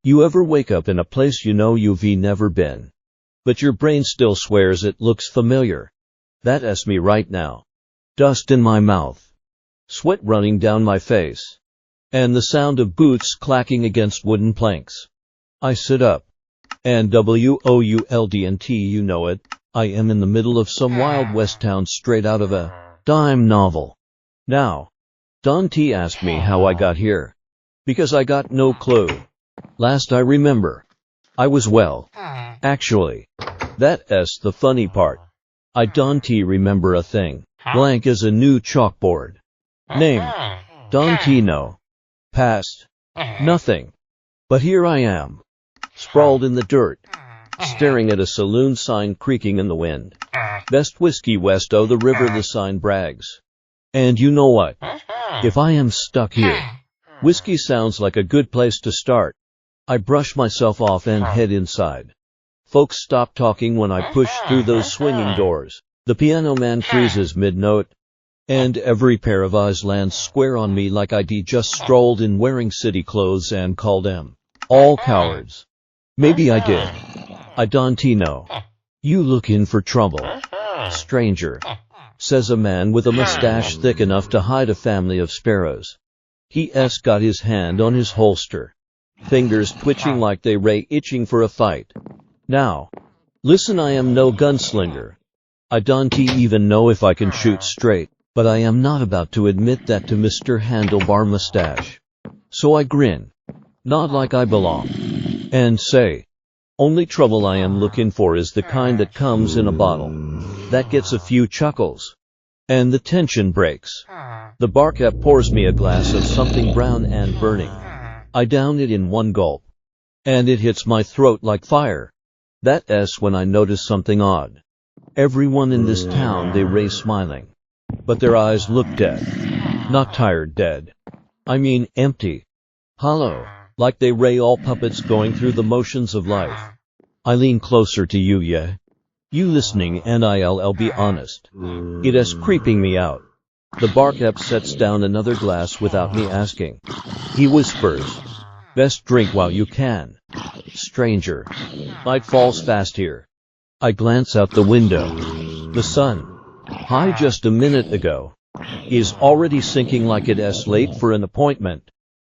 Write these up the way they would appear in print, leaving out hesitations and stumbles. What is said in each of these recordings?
You ever wake up in a place you know you've never been, but your brain still swears it looks familiar? That's me right now. Dust in my mouth, sweat running down my face, and the sound of boots clacking against wooden planks. I sit up, and WOULDNT, you know it, I am in the middle of some Wild West town straight out of a dime novel. Now, Don T asked me how I got here, because I got no clue. Last I remember, I was well. Actually, that's the funny part. I don't remember a thing. Blank as a new chalkboard. Name, Don T. No. Past, nothing. But here I am, sprawled in the dirt, staring at a saloon sign creaking in the wind. Best whiskey west o' the river, the sign brags. And you know what? If I am stuck here, whiskey sounds like a good place to start. I brush myself off and head inside. Folks stop talking when I push through those swinging doors. The piano man freezes mid-note, and every pair of eyes lands square on me like I'd just strolled in wearing city clothes and called them all cowards. Maybe I did. I don't know. You looking for trouble, stranger? Says a man with a mustache thick enough to hide a family of sparrows. He's got his hand on his holster, fingers twitching like they ray itching for a fight. Now, listen, I am no gunslinger. I don't even know if I can shoot straight, but I am not about to admit that to Mr. Handlebar Mustache. So I grin, nod like I belong, and say, only trouble I am looking for is the kind that comes in a bottle, that gets a few chuckles, and the tension breaks. The barkeep pours me a glass of something brown and burning. I down it in one gulp, and it hits my throat like fire. That's when I notice something odd. Everyone in this town, they ray smiling, but their eyes look dead. Not tired dead. I mean empty. Hollow, like they ray all puppets going through the motions of life. I lean closer to you, yeah? You listening, and I'll be honest. It is creeping me out. The barkeep sets down another glass without me asking. He whispers, best drink while you can, stranger. Night falls fast here. I glance out the window. The sun, high just a minute ago, is already sinking like it's late for an appointment.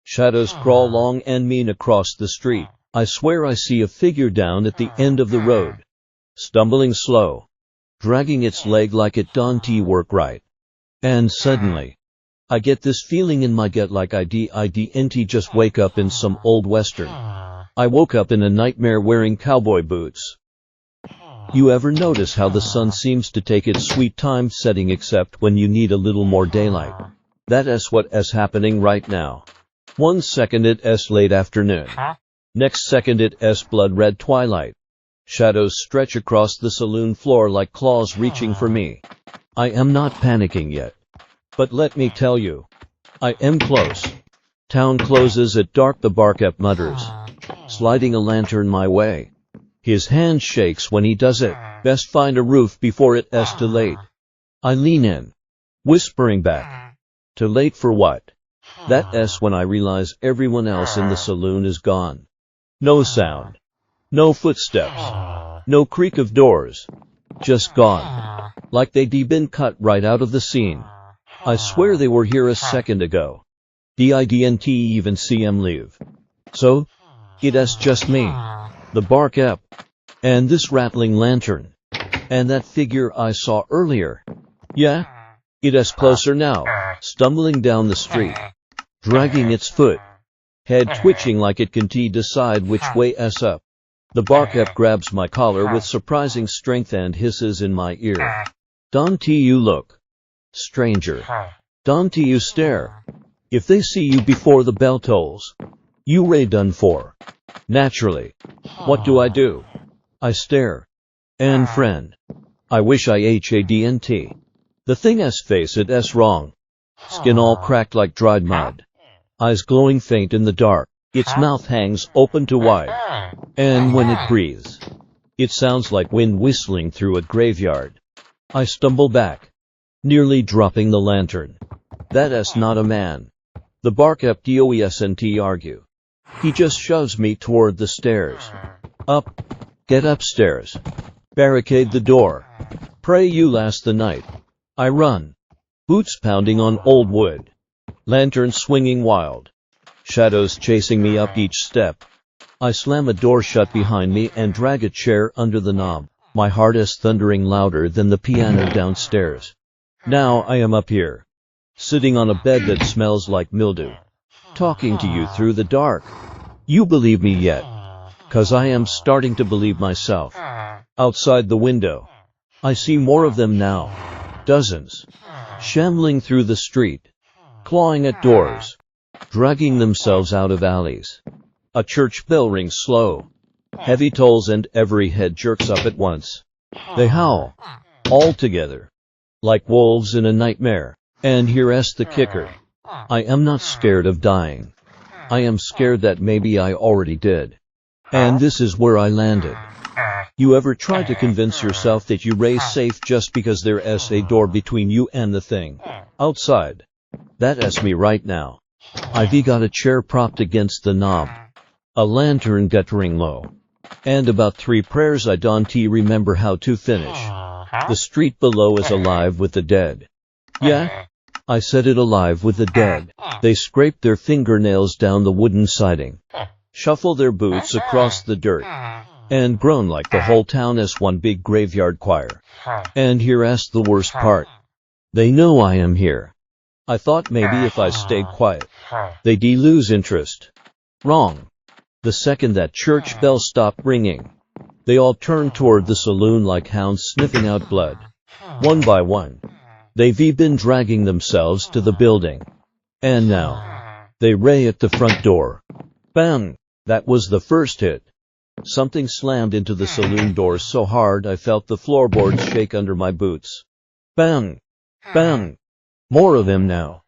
Shadows crawl long and mean across the street. I swear I see a figure down at the end of the road, stumbling slow, dragging its leg like it don't work right. And suddenly, I get this feeling in my gut like I didn't just wake up in some old western. I woke up in a nightmare wearing cowboy boots. You ever notice how the sun seems to take its sweet time setting except when you need a little more daylight? That's what is happening right now. 1 second it's late afternoon. Next second it's blood red twilight. Shadows stretch across the saloon floor like claws reaching for me. I am not panicking yet, but let me tell you, I am close. Town closes at dark, the barkeep mutters, sliding a lantern my way. His hand shakes when he does it. Best find a roof before it's too late. I lean in, whispering back, too late for what? That's when I realize everyone else in the saloon is gone. No sound, no footsteps, no creak of doors, just gone, like they'd been cut right out of the scene. I swear they were here a second ago. Didn't even see 'em leave. So, it's just me, the barkeep, and this rattling lantern, and that figure I saw earlier. Yeah, it's closer now, stumbling down the street, dragging its foot, head twitching like it can decide which way is up. The barkeep grabs my collar with surprising strength and hisses in my ear. Don't you look, stranger. Don't you stare. If they see you before the bell tolls, you ray done for. Naturally. What do? I stare. And friend, I wish I hadn't. The thing face it's wrong. Skin all cracked like dried mud. Eyes glowing faint in the dark. Its mouth hangs open to wide. And when it breathes, it sounds like wind whistling through a graveyard. I stumble back, nearly dropping the lantern. That's not a man. The barkeep doesn't argue. He just shoves me toward the stairs. Up. Get upstairs. Barricade the door. Pray you last the night. I run. Boots pounding on old wood. Lantern swinging wild. Shadows chasing me up each step. I slam a door shut behind me and drag a chair under the knob. My heart is thundering louder than the piano downstairs. Now I am up here, sitting on a bed that smells like mildew, talking to you through the dark. You believe me yet? 'Cause I am starting to believe myself. Outside the window, I see more of them now. Dozens. Shambling through the street, clawing at doors, dragging themselves out of alleys. A church bell rings slow. Heavy tolls and every head jerks up at once. They howl, all together, like wolves in a nightmare. And here's the kicker. I am not scared of dying. I am scared that maybe I already did. And this is where I landed. You ever try to convince yourself that you're safe just because there's a door between you and the thing outside? That's me right now. I've got a chair propped against the knob, a lantern guttering low, and about 3 prayers I don't remember how to finish. The street below is alive with the dead. Yeah, I said it, alive with the dead. They scrape their fingernails down the wooden siding, shuffle their boots across the dirt, and groan like the whole town is one big graveyard choir. And here's the worst part. They know I am here. I thought maybe if I stayed quiet, they'd lose interest. Wrong. The second that church bell stopped ringing, they all turned toward the saloon like hounds sniffing out blood. One by one, they've been dragging themselves to the building. And now, they ray at the front door. Bang! That was the first hit. Something slammed into the saloon door so hard I felt the floorboards shake under my boots. Bang! Bang! More of them now,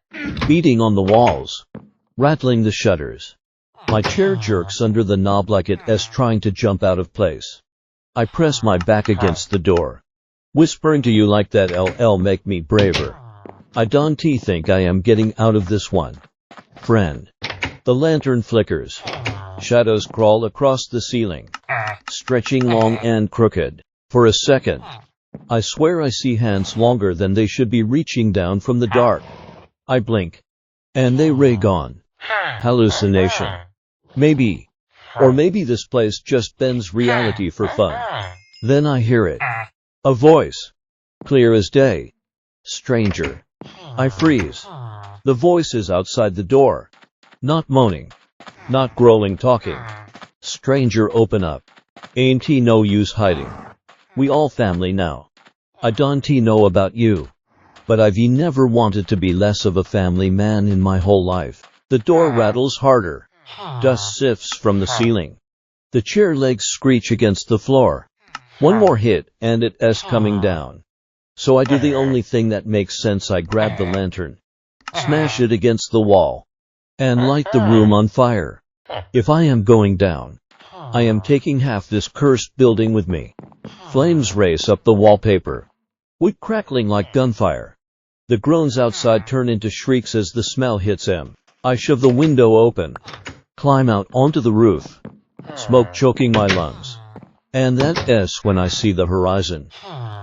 beating on the walls, rattling the shutters. My chair jerks under the knob like it's trying to jump out of place. I press my back against the door, whispering to you like that LL make me braver. I don't think I am getting out of this one, friend. The lantern flickers. Shadows crawl across the ceiling, stretching long and crooked. For a second, I swear I see hands longer than they should be reaching down from the dark. I blink, and they ray gone. Hallucination. Maybe. Or maybe this place just bends reality for fun. Then I hear it. A voice. Clear as day. Stranger. I freeze. The voice is outside the door. Not moaning. Not growling, talking. Stranger, open up. Ain't no use hiding. We all family now. I don't know about you, but I've never wanted to be less of a family man in my whole life. The door rattles harder. Dust sifts from the ceiling. The chair legs screech against the floor. One more hit and it's coming down. So I do the only thing that makes sense. I grab the lantern, smash it against the wall, and light the room on fire. If I am going down, I am taking half this cursed building with me. Flames race up the wallpaper, wood crackling like gunfire. The groans outside turn into shrieks as the smell hits him. I shove the window open, climb out onto the roof, smoke choking my lungs. And that's when I see the horizon.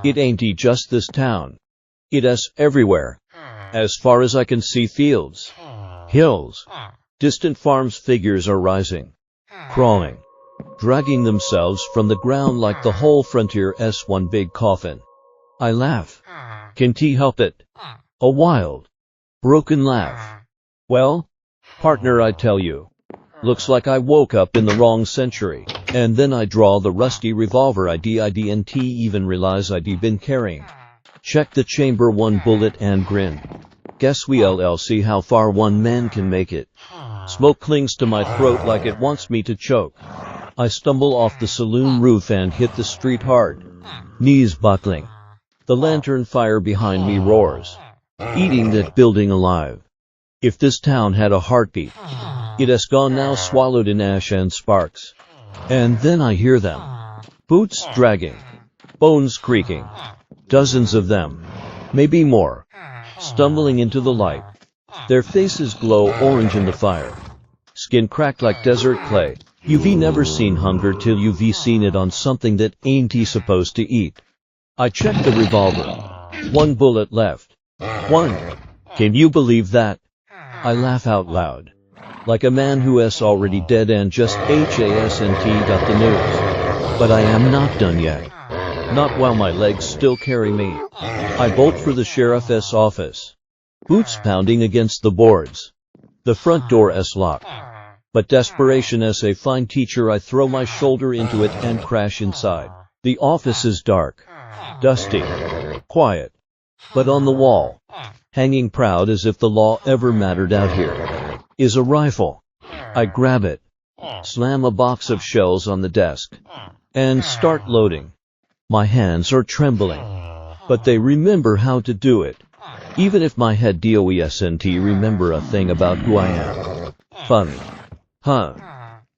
It ain't just this town. It's everywhere. As far as I can see, fields, hills, distant farms. Figures are rising, crawling, dragging themselves from the ground like the whole frontier is one big coffin. I laugh. Can't help it. A wild, broken laugh. Well, partner, I tell you, looks like I woke up in the wrong century. And then I draw the rusty revolver I didn't even realize I'd been carrying. Check the chamber, 1 bullet, and grin. Guess we'll see how far one man can make it. Smoke clings to my throat like it wants me to choke. I stumble off the saloon roof and hit the street hard, knees buckling. The lantern fire behind me roars, eating that building alive. If this town had a heartbeat, it has gone now, swallowed in ash and sparks. And then I hear them. Boots dragging, bones creaking. Dozens of them, maybe more, stumbling into the light. Their faces glow orange in the fire. Skin cracked like desert clay. You've never seen hunger till you've seen it on something that ain't supposed to eat. I checked the revolver. 1 bullet left. 1. Can you believe that? I laugh out loud. Like a man who's already dead and just hasn't got the news. But I am not done yet. Not while my legs still carry me. I bolt for the sheriff's office. Boots pounding against the boards. The front door is locked. But desperation as a fine teacher, I throw my shoulder into it and crash inside. The office is dark, dusty, quiet. But on the wall, hanging proud as if the law ever mattered out here, is a rifle. I grab it, slam a box of shells on the desk, and start loading. My hands are trembling, but they remember how to do it. Even if my head doesn't remember a thing about who I am. Funny. Huh.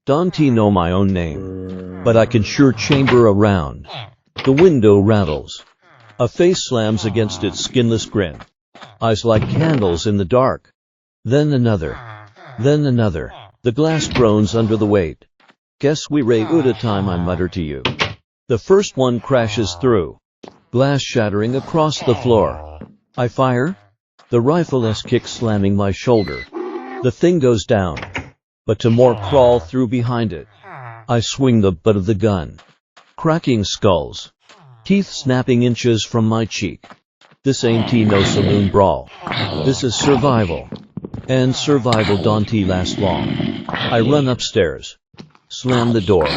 Don't know my own name. But I can sure chamber around. The window rattles. A face slams against its skinless grin. Eyes like candles in the dark. Then another. Then another. The glass groans under the weight. Guess we ray at a time, I mutter to you. The first one crashes through. Glass shattering across the floor. I fire. The rifle kicks slamming my shoulder. The thing goes down. But to more crawl through behind it. I swing the butt of the gun. Cracking skulls. Teeth snapping inches from my cheek. This ain't no saloon brawl. This is survival. And survival don't last long. I run upstairs. Slam the door.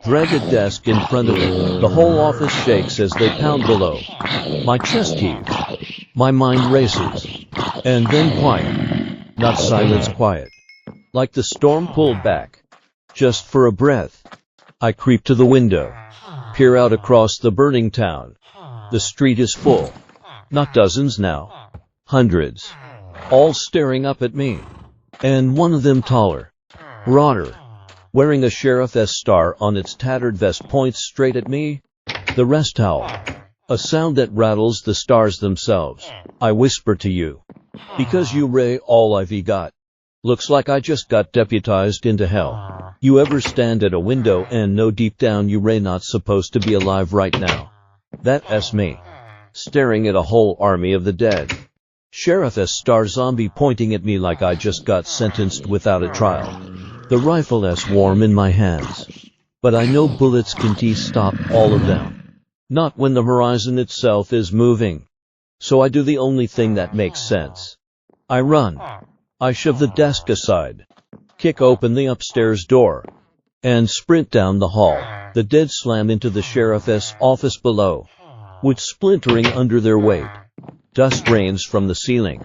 Drag a desk in front of it. The whole office shakes as they pound below. My chest heaves. My mind races. And then quiet. Not silence, quiet. Like the storm pulled back. Just for a breath. I creep to the window. Peer out across the burning town. The street is full. Not dozens now. Hundreds. All staring up at me. And one of them taller. Broader. Wearing a sheriff's star on its tattered vest points straight at me. The rest howl. A sound that rattles the stars themselves. I whisper to you. Because you ray all I've got. Looks like I just got deputized into hell. You ever stand at a window and know deep down you ray not supposed to be alive right now? That's me. Staring at a whole army of the dead. Sheriff's star zombie pointing at me like I just got sentenced without a trial. The rifle's warm in my hands. But I know bullets can't stop all of them. Not when the horizon itself is moving. So I do the only thing that makes sense. I run. I shove the desk aside. Kick open the upstairs door. And sprint down the hall. The dead slam into the sheriff's office below. Wood splintering under their weight. Dust rains from the ceiling.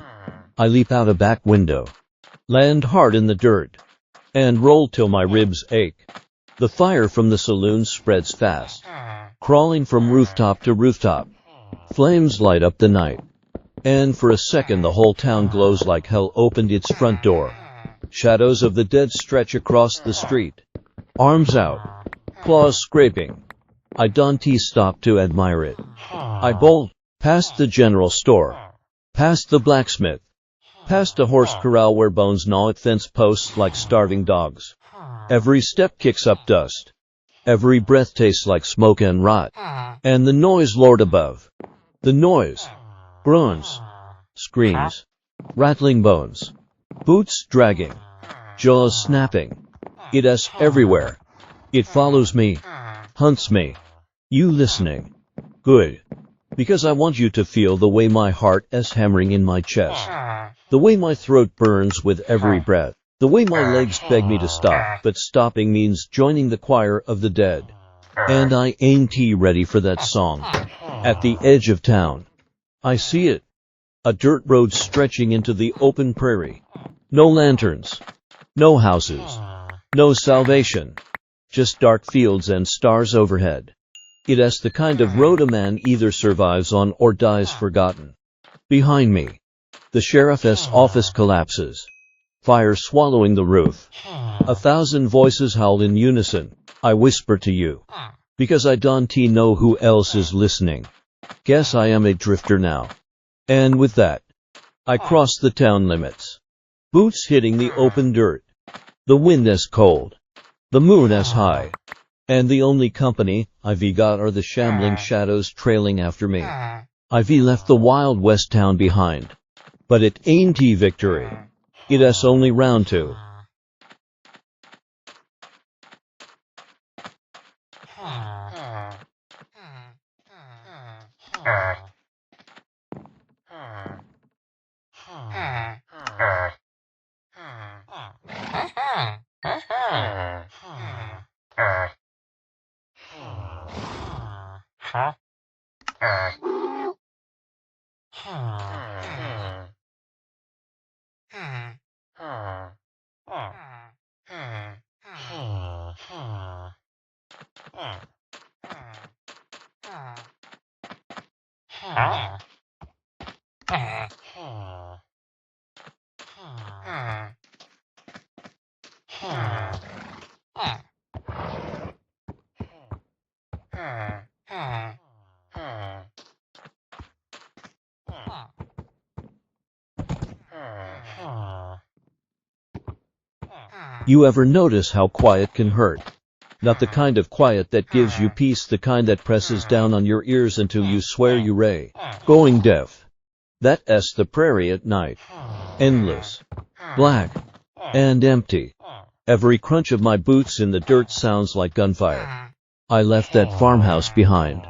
I leap out a back window. Land hard in the dirt. And roll till my ribs ache. The fire from the saloon spreads fast. Crawling from rooftop to rooftop. Flames light up the night. And for a second the whole town glows like hell opened its front door. Shadows of the dead stretch across the street. Arms out. Claws scraping. I don't stop to admire it. I bolt. Past the general store. Past the blacksmith. Past a horse corral where bones gnaw at fence posts like starving dogs. Every step kicks up dust. Every breath tastes like smoke and rot. And the noise lord above. The noise. Groans. Screams. Rattling bones. Boots dragging. Jaws snapping. It's everywhere. It follows me. Hunts me. You listening? Good. Because I want you to feel the way my heart is hammering in my chest. The way my throat burns with every breath. The way my legs beg me to stop, but stopping means joining the choir of the dead. And I ain't ready for that song. At the edge of town. I see it. A dirt road stretching into the open prairie. No lanterns. No houses. No salvation. Just dark fields and stars overhead. It's the kind of road a man either survives on or dies forgotten. Behind me, the sheriff's office collapses. Fire swallowing the roof. 1,000 voices howl in unison. I whisper to you. Because I don't know who else is listening. Guess I am a drifter now. And with that, I cross the town limits. Boots hitting the open dirt. The wind is cold. The moon is high. And the only company I've got are the shambling shadows trailing after me. I've left the Wild West town behind. But it ain't victory. It is only round two. You ever notice how quiet can hurt? Not the kind of quiet that gives you peace, the kind that presses down on your ears until you swear you're going deaf. That's the prairie at night. Endless, black, and empty. Every crunch of my boots in the dirt sounds like gunfire. I left that farmhouse behind.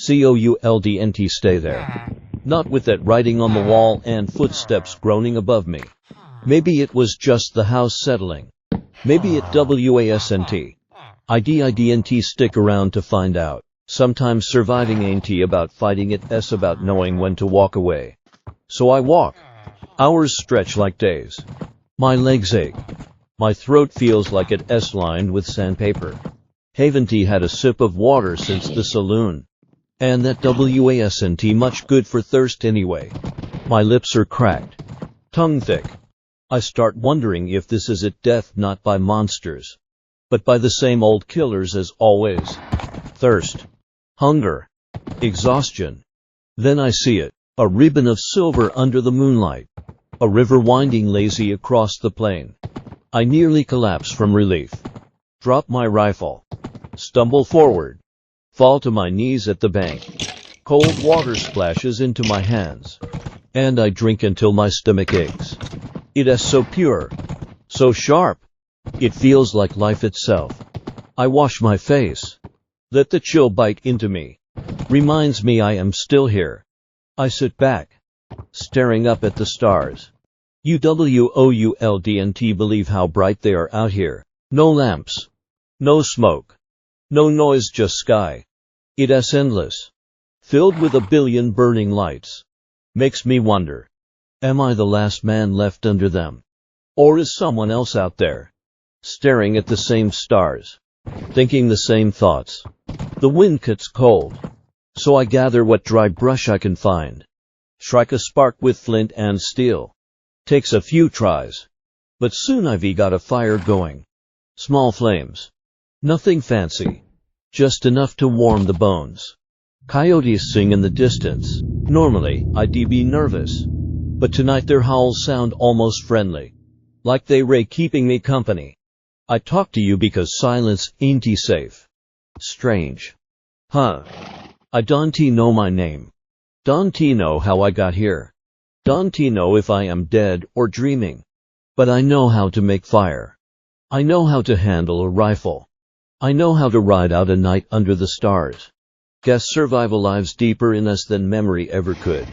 Couldn't stay there. Not with that writing on the wall and footsteps groaning above me. Maybe it was just the house settling. Maybe it wasn't. I didn't stick around to find out. Sometimes surviving ain't about fighting, it's about knowing when to walk away. So I walk. Hours stretch like days. My legs ache. My throat feels like it's lined with sandpaper. Haven't had a sip of water since the saloon. And that wasn't much good for thirst anyway. My lips are cracked. Tongue thick. I start wondering if this is death not by monsters, but by the same old killers as always. Thirst. Hunger. Exhaustion. Then I see it. A ribbon of silver under the moonlight. A river winding lazy across the plain. I nearly collapse from relief. Drop my rifle. Stumble forward. Fall to my knees at the bank. Cold water splashes into my hands. And I drink until my stomach aches. It is so pure. So sharp. It feels like life itself. I wash my face. Let the chill bite into me. Reminds me I am still here. I sit back. Staring up at the stars. Couldn't believe how bright they are out here. No lamps. No smoke. No noise, just sky. It is endless. Filled with a billion burning lights. Makes me wonder. Am I the last man left under them? Or is someone else out there? Staring at the same stars. Thinking the same thoughts. The wind gets cold. So I gather what dry brush I can find. Strike a spark with flint and steel. Takes a few tries. But soon I've got a fire going. Small flames. Nothing fancy. Just enough to warm the bones. Coyotes sing in the distance. Normally, I'd be nervous. But tonight their howls sound almost friendly. Like they keeping me company. I talk to you because silence ain't safe. Strange. Huh. I don't know my name. Don't know how I got here. Don't know if I am dead or dreaming. But I know how to make fire. I know how to handle a rifle. I know how to ride out a night under the stars. Guess survival lives deeper in us than memory ever could.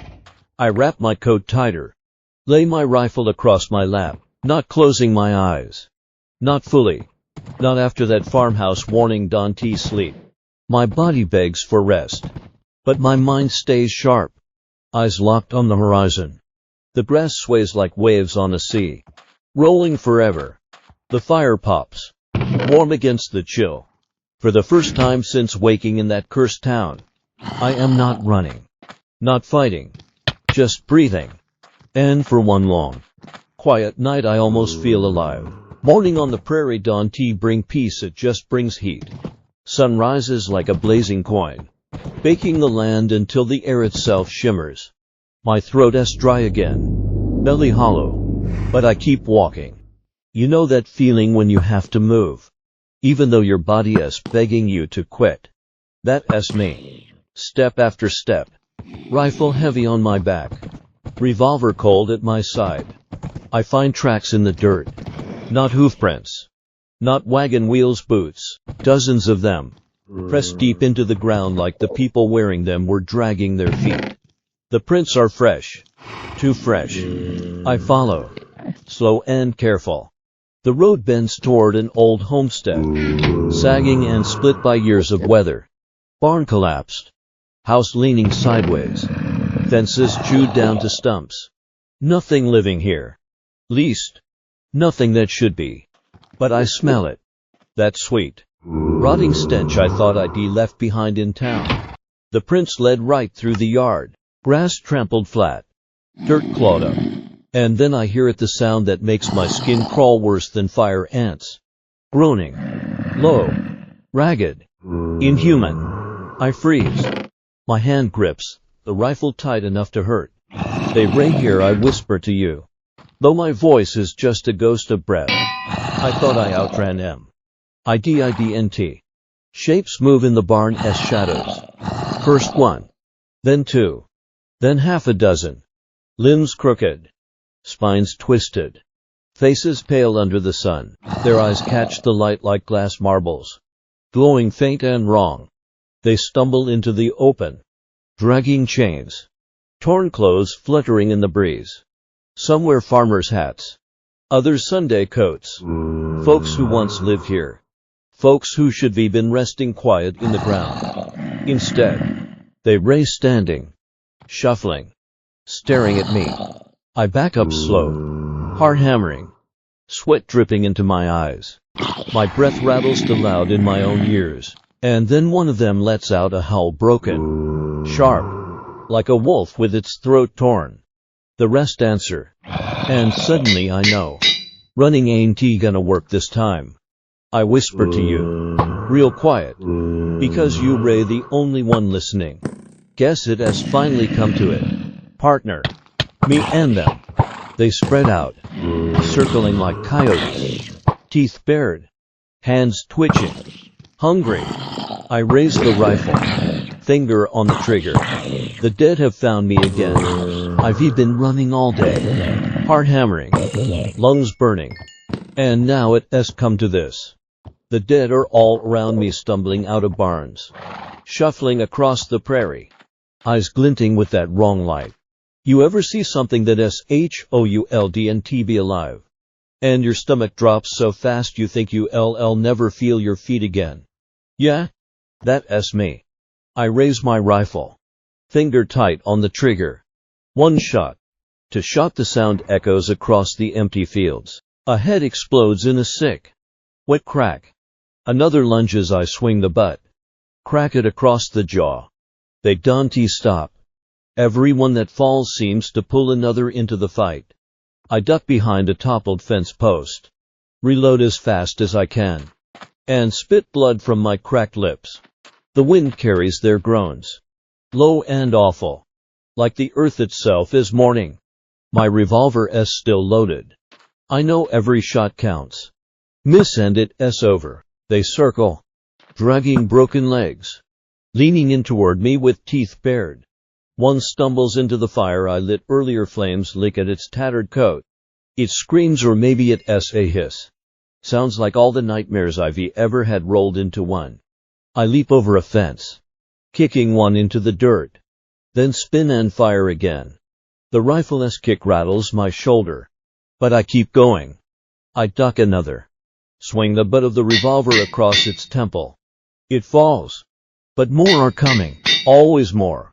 I wrap my coat tighter. Lay my rifle across my lap, not closing my eyes. Not fully. Not after that farmhouse warning, don't sleep. My body begs for rest. But my mind stays sharp. Eyes locked on the horizon. The grass sways like waves on a sea. Rolling forever. The fire pops. Warm against the chill. For the first time since waking in that cursed town, I am not running. Not fighting. Just breathing. And for one long, quiet night I almost feel alive. Morning on the prairie don't bring peace, it just brings heat. Sun rises like a blazing coin, baking the land until the air itself shimmers. My throat is dry again, belly hollow, but I keep walking. You know that feeling when you have to move, even though your body is begging you to quit. That's me. Step after step. Rifle heavy on my back. Revolver cold at my side. I find tracks in the dirt. Not hoofprints. Not wagon wheels boots. Dozens of them. Pressed deep into the ground like the people wearing them were dragging their feet. The prints are fresh. Too fresh. I follow. Slow and careful. The road bends toward an old homestead. Sagging and split by years of weather. Barn collapsed. House leaning sideways. Fences chewed down to stumps. Nothing living here. Least. Nothing that should be. But I smell it. That sweet, rotting stench I thought I'd be left behind in town. The prints led right through the yard. Grass trampled flat. Dirt clawed up. And then I hear it, the sound that makes my skin crawl worse than fire ants. Groaning. Low. Ragged. Inhuman. I freeze. My hand grips the rifle tight enough to hurt. They ring here, I whisper to you. Though my voice is just a ghost of breath. I thought I outran them. IDIDNT. Shapes move in the barn as shadows. First one. Then two. Then half a dozen. Limbs crooked. Spines twisted. Faces pale under the sun. Their eyes catch the light like glass marbles. Glowing faint and wrong. They stumble into the open. Dragging chains. Torn clothes fluttering in the breeze. Some wear farmers' hats. Others Sunday coats. Folks who once lived here. Folks who should be been resting quiet in the ground. Instead, they race standing. Shuffling. Staring at me. I back up slow. Heart hammering. Sweat dripping into my eyes. My breath rattles too loud in my own ears. And then one of them lets out a howl, broken. Sharp. Like a wolf with its throat torn. The rest answer. And suddenly I know. Running ain't gonna work this time. I whisper to you. Real quiet. Because you, Ray, the only one listening. Guess it has finally come to it. Partner. Me and them. They spread out. Circling like coyotes. Teeth bared. Hands twitching. Hungry. I raise the rifle. Finger on the trigger. The dead have found me again. I've been running all day. Heart hammering. Lungs burning. And now it has come to this. The dead are all around me, stumbling out of barns. Shuffling across the prairie. Eyes glinting with that wrong light. You ever see something that shouldn't be alive? And your stomach drops so fast you think you'll never feel your feet again. Yeah? That's me. I raise my rifle. Finger tight on the trigger. One shot. To shot, the sound echoes across the empty fields. A head explodes in a sick, wet crack. Another lunges, I swing the butt. Crack it across the jaw. They don't stop. Everyone that falls seems to pull another into the fight. I duck behind a toppled fence post. Reload as fast as I can. And spit blood from my cracked lips. The wind carries their groans. Low and awful. Like the earth itself is mourning. My revolver is still loaded. I know every shot counts. Miss and it's over. They circle. Dragging broken legs. Leaning in toward me with teeth bared. One stumbles into the fire I lit earlier. Flames lick at its tattered coat. It screams, or maybe it's a hiss. Sounds like all the nightmares I've ever had rolled into one. I leap over a fence. Kicking one into the dirt. Then spin and fire again. The rifle's kick rattles my shoulder. But I keep going. I duck another. Swing the butt of the revolver across its temple. It falls. But more are coming. Always more.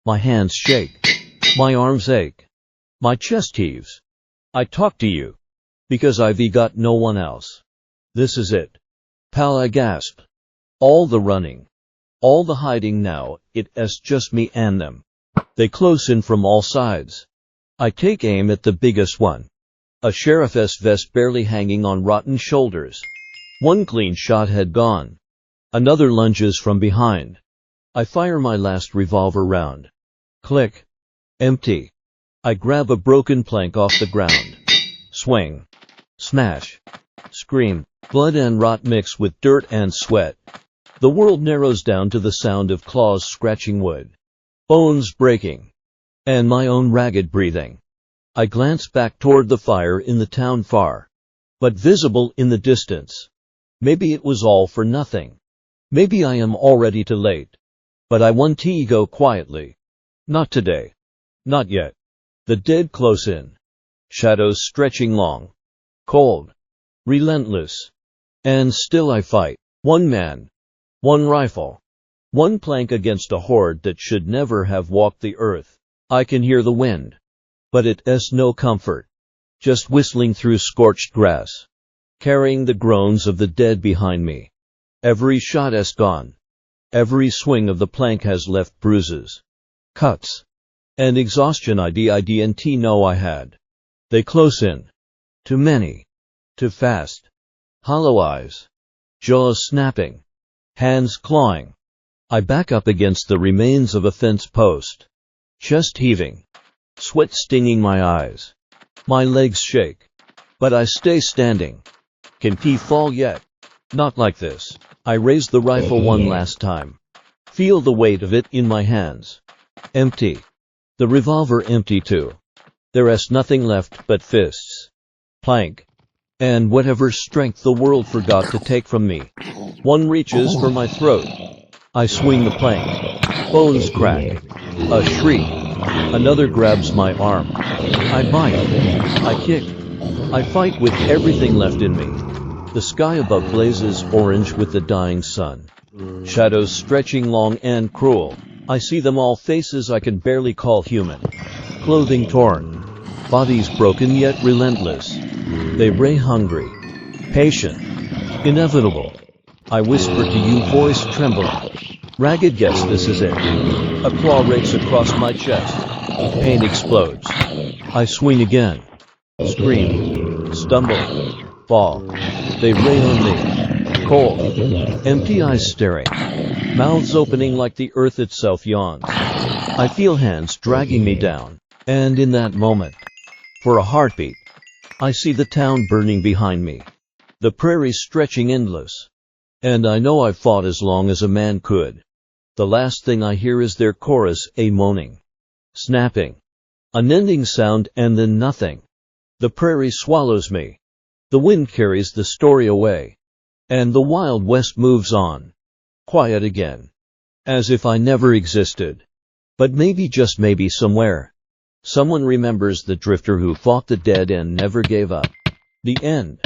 My hands shake. My arms ache. My chest heaves. I talk to you. Because I've got no one else. This is it. Pal, I gasp. All the running. All the hiding now, it's just me and them. They close in from all sides. I take aim at the biggest one. A sheriff's vest barely hanging on rotten shoulders. One clean shot had gone. Another lunges from behind. I fire my last revolver round. Click. Empty. I grab a broken plank off the ground. Swing. Smash. Scream. Blood and rot mix with dirt and sweat. The world narrows down to the sound of claws scratching wood. Bones breaking. And my own ragged breathing. I glance back toward the fire in the town far, but visible in the distance. Maybe it was all for nothing. Maybe I am already too late. But I want to go quietly. Not today. Not yet. The dead close in. Shadows stretching long. Cold. Relentless. And still I fight. One man. One rifle. One plank against a horde that should never have walked the earth. I can hear the wind. But it is no comfort. Just whistling through scorched grass. Carrying the groans of the dead behind me. Every shot is gone. Every swing of the plank has left bruises. Cuts. And exhaustion I didn't know I had. They close in. Too many. Too fast. Hollow eyes. Jaws snapping. Hands clawing. I back up against the remains of a fence post. Chest heaving. Sweat stinging my eyes. My legs shake. But I stay standing. Can he fall yet? Not like this. I raise the rifle one last time. Feel the weight of it in my hands. Empty. The revolver empty too. There is nothing left but fists. Plank. And whatever strength the world forgot to take from me. One reaches for my throat. I swing the plank. Bones crack. A shriek. Another grabs my arm. I bite. I kick. I fight with everything left in me. The sky above blazes orange with the dying sun. Shadows stretching long and cruel. I see them all, faces I can barely call human. Clothing torn. Bodies broken yet relentless. They ray hungry. Patient. Inevitable. I whisper to you, voice trembling. Ragged guess, this is it. A claw rakes across my chest. Pain explodes. I swing again. Scream. Stumble. Fall. They rain on me. Cold. Empty eyes staring. Mouths opening like the earth itself yawns. I feel hands dragging me down. And in that moment, for a heartbeat, I see the town burning behind me. The prairie stretching endless. And I know I've fought as long as a man could. The last thing I hear is their chorus, a moaning. Snapping. Unending sound and then nothing. The prairie swallows me. The wind carries the story away. And the Wild West moves on. Quiet again. As if I never existed. But maybe, just maybe, somewhere, someone remembers the drifter who fought the dead and never gave up. The end.